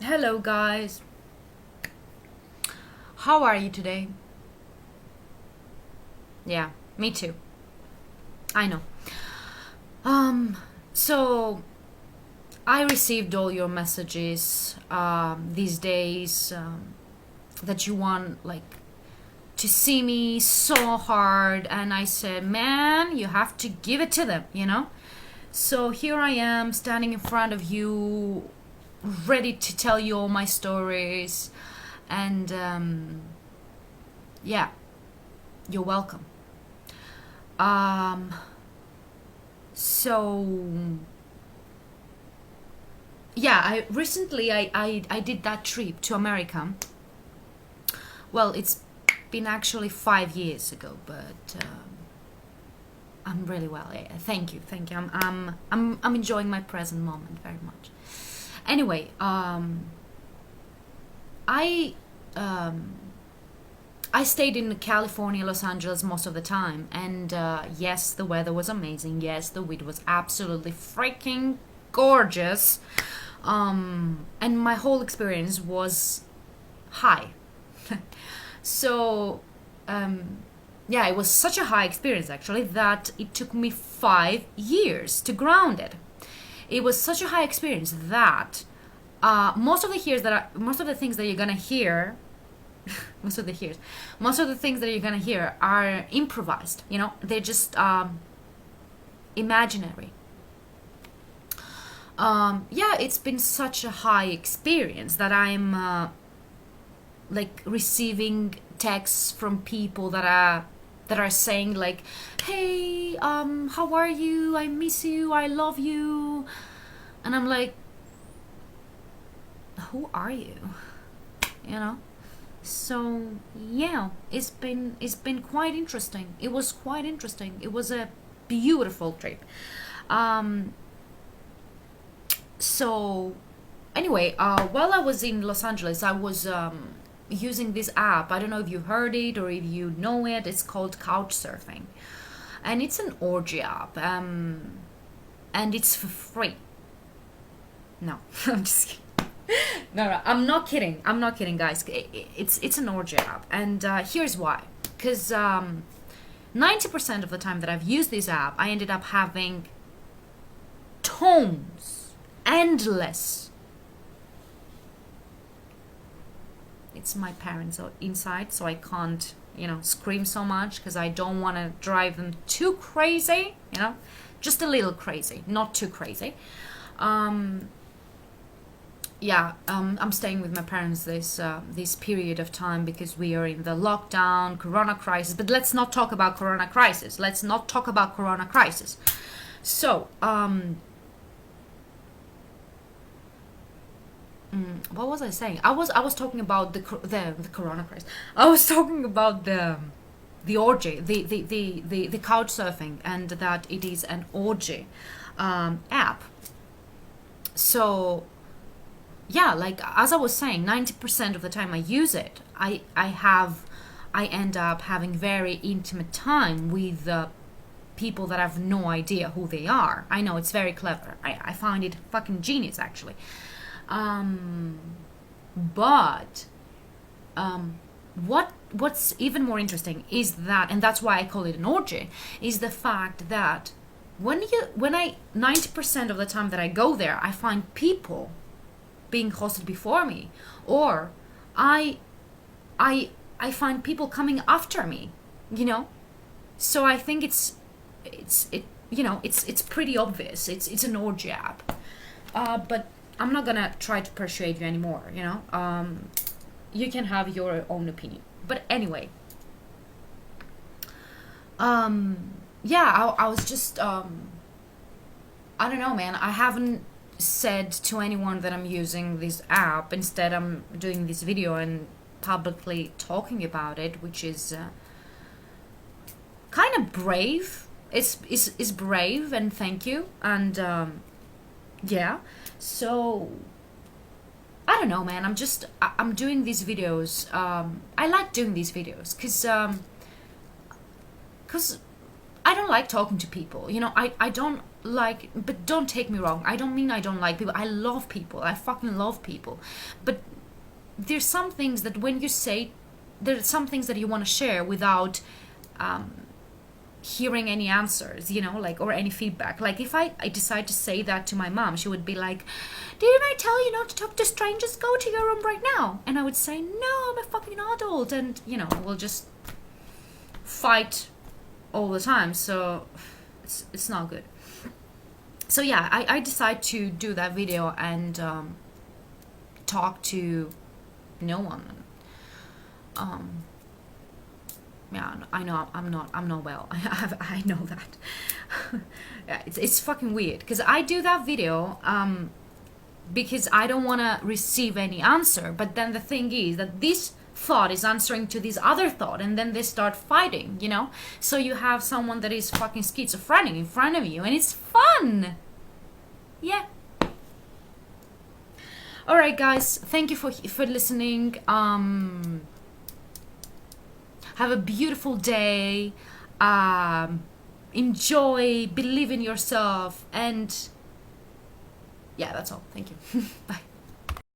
Hello, guys. How are you today? Yeah, me too. I know. Um, so I received all your messages these days that you want to see me so hard, and I said, man, you have to give it to them. So here I am standing in front of you, ready to tell you all my stories, and yeah, you're welcome. Um, so yeah, I did that trip to America. Well, it's been actually 5 years ago, but I'm really well. Thank you. I'm enjoying my present moment very much. Anyway, I um, I stayed in California, Los Angeles most of the time, and yes, the weather was amazing. Yes, the weed was absolutely freaking gorgeous, and my whole experience was high. So, um, yeah, it was such a high experience actually that it took me 5 years to ground it. It was such a high experience that most of the things that you're gonna hear, most of the things that you're gonna hear are improvised. They're just imaginary. Yeah, it's been such a high experience that I'm receiving texts from people that are saying like, "Hey, how are you? I miss you. I love you," and I'm like, "Who are you?" You know. So yeah, it's been quite interesting. It was quite interesting. It was a beautiful trip. Um, so anyway, while I was in Los Angeles, I was using this app. I don't know if you heard it or if you know it. It's called Couchsurfing, and it's an orgy app. And it's for free. No, I'm just kidding. No, I'm not kidding. I'm not kidding, guys. It's an orgy app, and here's why. Because 90% of the time that I've used this app, I ended up having tones, endless. It's my parents inside, so I can't, scream so much because I don't want to drive them too crazy. Just a little crazy, not too crazy. Um, yeah, I'm staying with my parents this period of time because we are in the lockdown, Corona crisis. But let's not talk about Corona crisis. Let's not talk about Corona crisis. So, what was I saying? I was talking about the Corona crisis. I was talking about the orgy, the couch surfing, and that it is an orgy app. So yeah, like as I was saying, 90% of the time I use it, I end up having very intimate time with people that have no idea who they are. I know it's very clever. I find it fucking genius actually. Um, but what's even more interesting is that, and that's why I call it an orgy, is the fact that when I 90% of the time that I go there, I find people being hosted before me, or I I find people coming after me, you know. So I think it's pretty obvious. It's an orgy app, but I'm not gonna try to persuade you anymore. You can have your own opinion. But anyway, um, yeah, I was just I don't know, man. I haven't said to anyone that I'm using this app. Instead, I'm doing this video and publicly talking about it, which is kind of brave. It's brave, and thank you. And yeah, so I don't know, man. I'm doing these videos. I like doing these videos because I don't like talking to people. You know, I don't like, but don't take me wrong. I don't mean I don't like people. I love people. I fucking love people. But there's some things that when you say, there's some things that you want to share without hearing any answers, you know, like, or any feedback. Like if I decide to say that to my mom, she would be like, didn't I tell you not to talk to strangers? Go to your room right now. And I would say, no, I'm a fucking adult. And, you know, we'll just fight all the time. So it's not good. So yeah, I decided to do that video and talk to no one. Yeah, I know I'm not well. I know that. Yeah, it's fucking weird because I do that video because I don't want to receive any answer. But then the thing is that this thought is answering to this other thought, and then they start fighting, you know. So you have someone that is fucking schizophrenic in front of you, and it's fun. Yeah. All right, guys. Thank you for listening. Have a beautiful day. Enjoy, believe in yourself, and yeah, that's all. Thank you. Bye.